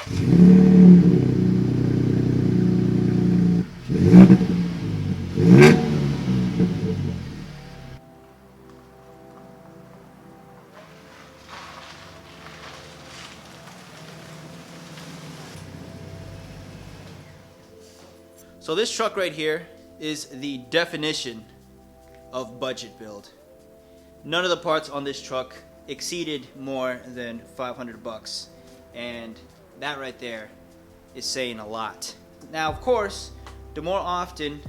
So this truck right here is the definition of budget build. None of the parts on this truck exceeded more than 500 bucks. And that right there is saying a lot. Now, of course, the more often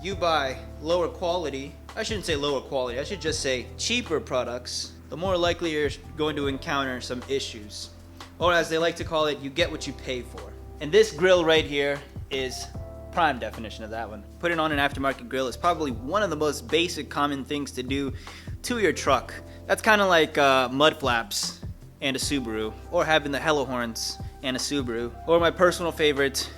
you buy lower quality, I shouldn't say lower quality, I should just say cheaper products, the more likely you're going to encounter some issues. Or as they like to call it, you get what you pay for. And this grill right here is prime definition of that one. Putting on an aftermarket grill is probably one of the most basic common things to do to your truck. That's kind of like mud flaps and a Subaru, or having the hello horns and a Subaru, or my personal favorite,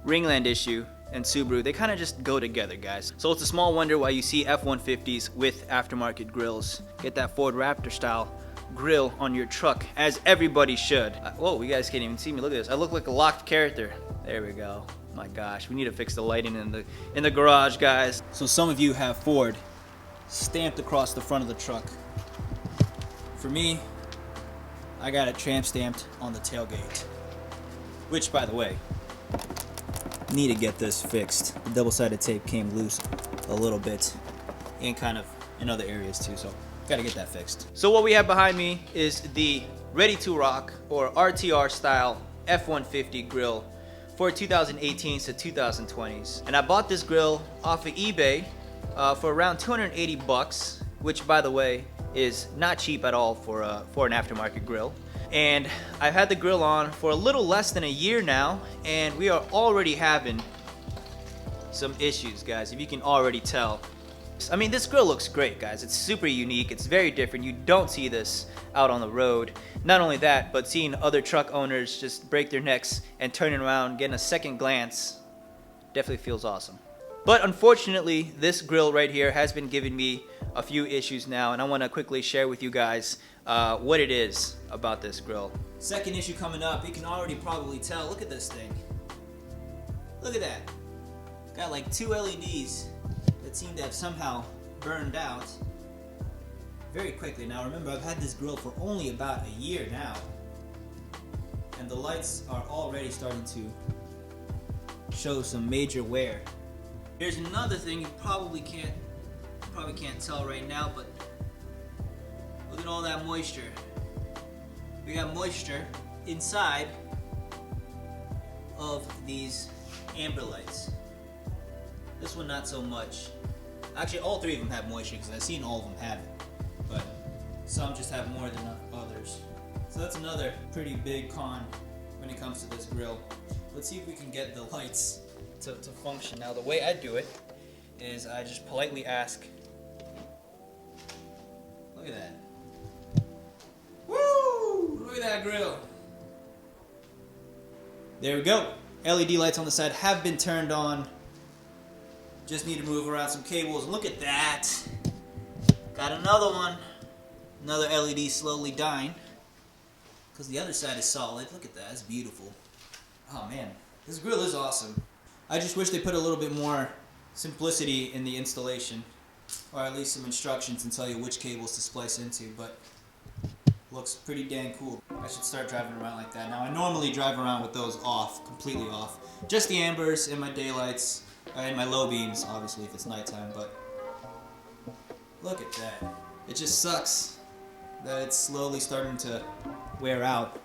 Ringland issue and Subaru. They kind of just go together, guys. So it's a small wonder why you see F-150s with aftermarket grills. Get that Ford Raptor style grill on your truck, as everybody should. Whoa, you guys can't even see me. Look at this. I look like a locked character. There we go. My gosh, we need to fix the lighting in the garage, guys. So some of you have Ford stamped across the front of the truck. For me, I got it tramp stamped on the tailgate. Which, by the way, need to get this fixed. The double-sided tape came loose a little bit, and kind of in other areas too, so gotta get that fixed. So what we have behind me is the Ready to Rock, or RTR style F-150 grill for 2018s to 2020s. And I bought this grill off of eBay for around 280 bucks, which, by the way, is not cheap at all for an aftermarket grill. And I've had the grill on for a little less than a year now, and we are already having some issues, guys, if you can already tell. I mean, this grill looks great, guys. It's super unique. It's very different. You don't see this out on the road. Not only that, but seeing other truck owners just break their necks and turning around, getting a second glance, definitely feels awesome. But unfortunately, this grill right here has been giving me a few issues now, and I want to quickly share with you guys what it is about this grill. Second issue coming up. You can already probably tell. Look at this thing. Look at that. Got like 2 LEDs that seem to have somehow burned out very quickly. Now remember, I've had this grill for only about a year now, and the lights are already starting to show some major wear. Here's another thing you probably can't tell right now, but look at all that moisture. We got moisture inside of these amber lights. This one not so much. Actually, all three of them have moisture because I've seen all of them have it, but some just have more than others. So that's another pretty big con when it comes to this grill. Let's see if we can get the lights to function. Now the way I do it is I just politely ask. Look at that. Woo! Look at that grill. There we go. LED lights on the side have been turned on. Just need to move around some cables. Look at that. Got another one. Another LED slowly dying, because the other side is solid. Look at that. It's beautiful. Oh man, this grill is awesome. I just wish they put a little bit more simplicity in the installation, or at least some instructions and tell you which cables to splice into, but looks pretty dang cool. I should start driving around like that. Now I normally drive around with those off, completely off. Just the ambers and my daylights, and my low beams, obviously, if it's nighttime, but look at that. It just sucks that it's slowly starting to wear out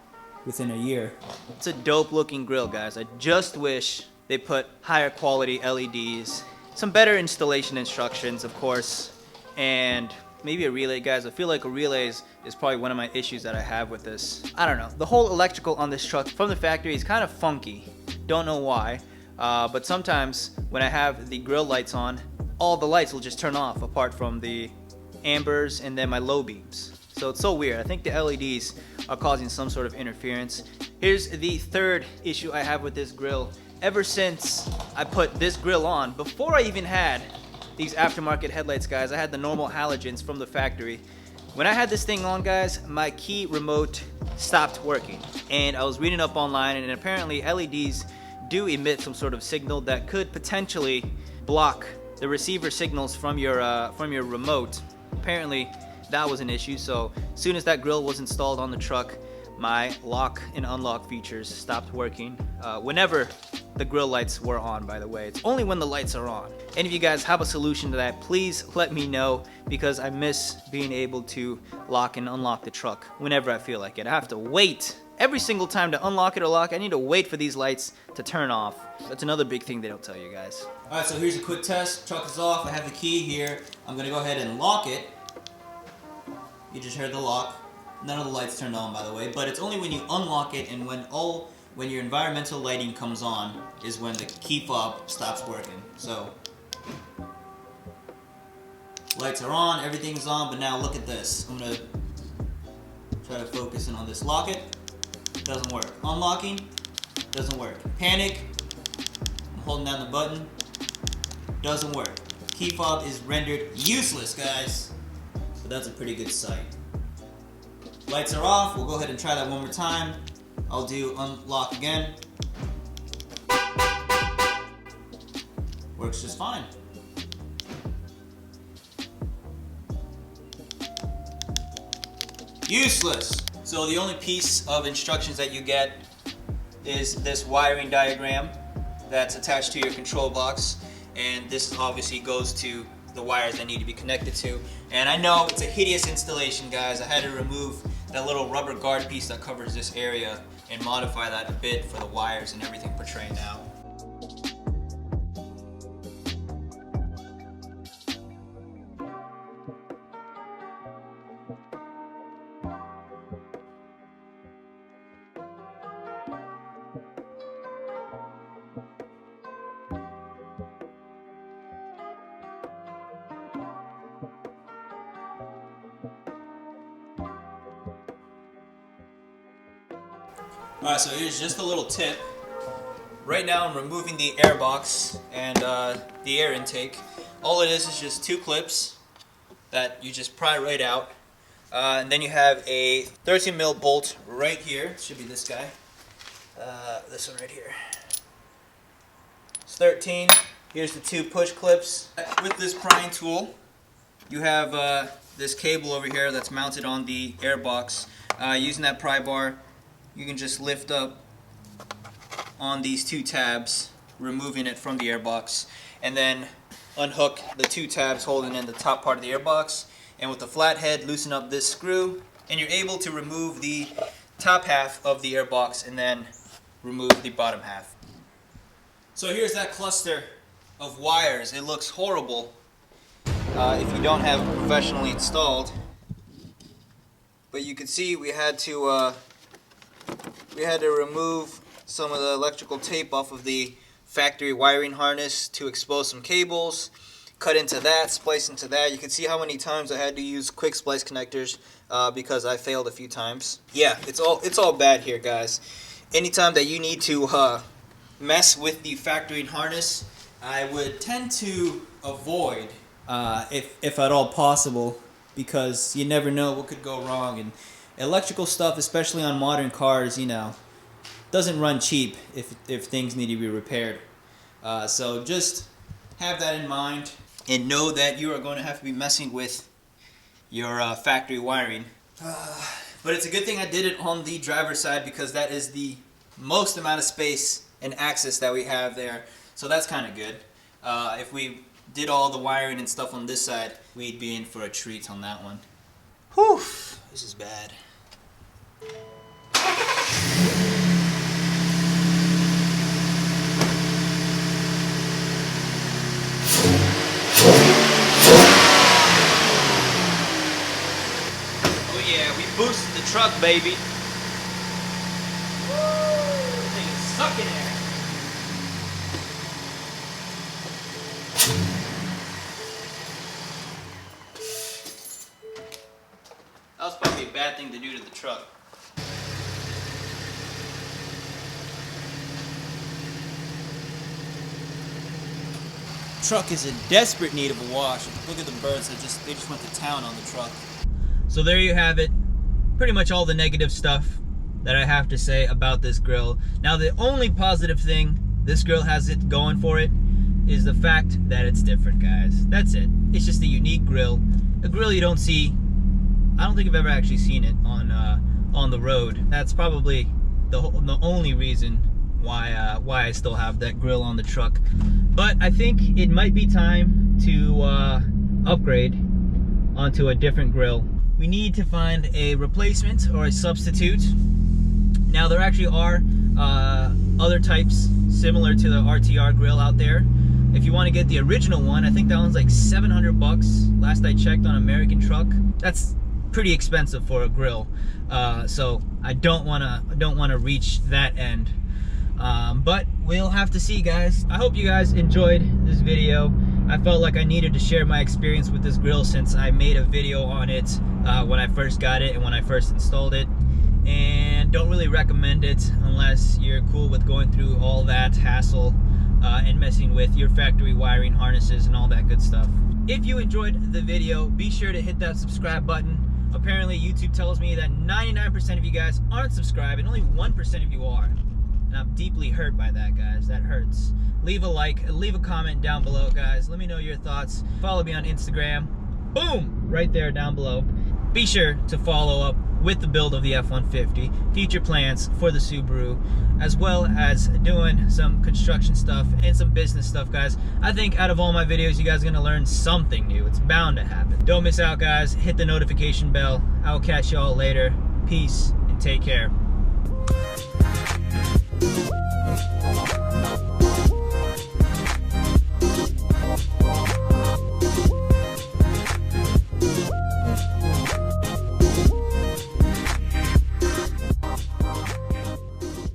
within a year. It's a dope looking grill, guys. I just wish they put higher quality LEDs, some better installation instructions, of course, and maybe a relay, guys. I feel like a relay is probably one of my issues that I have with this. I don't know. The whole electrical on this truck from the factory is kind of funky. Don't know why. But sometimes when I have the grill lights on, all the lights will just turn off apart from the ambers and then my low beams. So it's so weird. I think the LEDs are causing some sort of interference. Here's the third issue I have with this grill. Ever since I put this grill on, before I even had these aftermarket headlights, guys, I had the normal halogens from the factory. When I had this thing on, guys, my key remote stopped working. And I was reading up online, and apparently LEDs do emit some sort of signal that could potentially block the receiver signals from your remote. Apparently that was an issue, so as soon as that grill was installed on the truck, my lock and unlock features stopped working whenever the grill lights were on, by the way. It's only when the lights are on. And if you guys have a solution to that, please let me know, because I miss being able to lock and unlock the truck whenever I feel like it. I have to wait every single time to unlock it or lock. I need to wait for these lights to turn off. That's another big thing they don't tell you guys. Alright, so here's a quick test. Truck is off. I have the key here. I'm gonna go ahead and lock it. You just heard the lock. None of the lights turned on, by the way, but it's only when you unlock it and when your environmental lighting comes on is when the key fob stops working. So lights are on, everything's on, but now look at this. I'm gonna try to focus in on this. Lock it. Doesn't work. Unlocking. Doesn't work. Panic. I'm holding down the button. Doesn't work. Key fob is rendered useless, guys. But that's a pretty good sight. Lights are off. We'll go ahead and try that one more time. I'll do unlock again. Works just fine. Useless. So the only piece of instructions that you get is this wiring diagram that's attached to your control box, and this obviously goes to the wires that need to be connected to. And I know it's a hideous installation, guys. I had to remove that little rubber guard piece that covers this area and modify that a bit for the wires and everything portraying out. Alright, so here's just a little tip. Right now I'm removing the air box and the air intake. All it is just two clips that you just pry right out. And then you have a 13 mil bolt right here. It should be this guy. This one right here. It's 13. Here's the two push clips. With this prying tool, you have this cable over here that's mounted on the air box. Using that pry bar, you can just lift up on these two tabs, removing it from the airbox, and then unhook the two tabs holding in the top part of the airbox, and with the flathead loosen up this screw, and you're able to remove the top half of the airbox and then remove the bottom half. So here's that cluster of wires. It looks horrible if you don't have it professionally installed, but you can see we had to remove some of the electrical tape off of the factory wiring harness to expose some cables, cut into that, splice into that. You can see how many times I had to use quick splice connectors because I failed a few times. Yeah, it's all bad here, guys. Anytime that you need to mess with the factory harness, I would tend to avoid, if at all possible, because you never know what could go wrong. And electrical stuff, especially on modern cars, you know, doesn't run cheap if things need to be repaired. So just have that in mind and know that you are going to have to be messing with your factory wiring. But it's a good thing I did it on the driver's side, because that is the most amount of space and access that we have there. So that's kind of good. If we did all the wiring and stuff on this side, we'd be in for a treat on that one. Whew, this is bad. Oh yeah, we boosted the truck, baby. Woo! This thing is sucking air. That was probably a bad thing to do to the truck. Truck is in desperate need of a wash. Look at the birds, they just went to town on the truck. So there you have it. Pretty much all the negative stuff that I have to say about this grill. Now the only positive thing this grill has it going for it is the fact that it's different, guys. That's it. It's just a unique grill. A grill you don't see. I don't think I've ever actually seen it on the road. That's probably the only reason why I still have that grill on the truck. But I think it might be time to upgrade onto a different grill. We need to find a replacement or a substitute. Now there actually are other types similar to the RTR grill out there. If you want to get the original one, I think that one's like 700 bucks last I checked on American Truck. That's pretty expensive for a grill. So I don't want to reach that end. But we'll have to see, guys. I hope you guys enjoyed this video. I felt like I needed to share my experience with this grill since I made a video on it when I first got it and when I first installed it. And don't really recommend it unless you're cool with going through all that hassle and messing with your factory wiring harnesses and all that good stuff. If you enjoyed the video, be sure to hit that subscribe button. Apparently YouTube tells me that 99% of you guys aren't subscribed and only 1% of you are. And I'm deeply hurt by that, guys. That hurts. Leave a like, leave a comment down below, guys. Let me know your thoughts. Follow me on Instagram. Boom! Right there down below. Be sure to follow up with the build of the F-150, future plans for the Subaru, as well as doing some construction stuff and some business stuff, guys. I think out of all my videos, you guys are gonna learn something new. It's bound to happen. Don't miss out, guys. Hit the notification bell. I will catch y'all later. Peace and take care.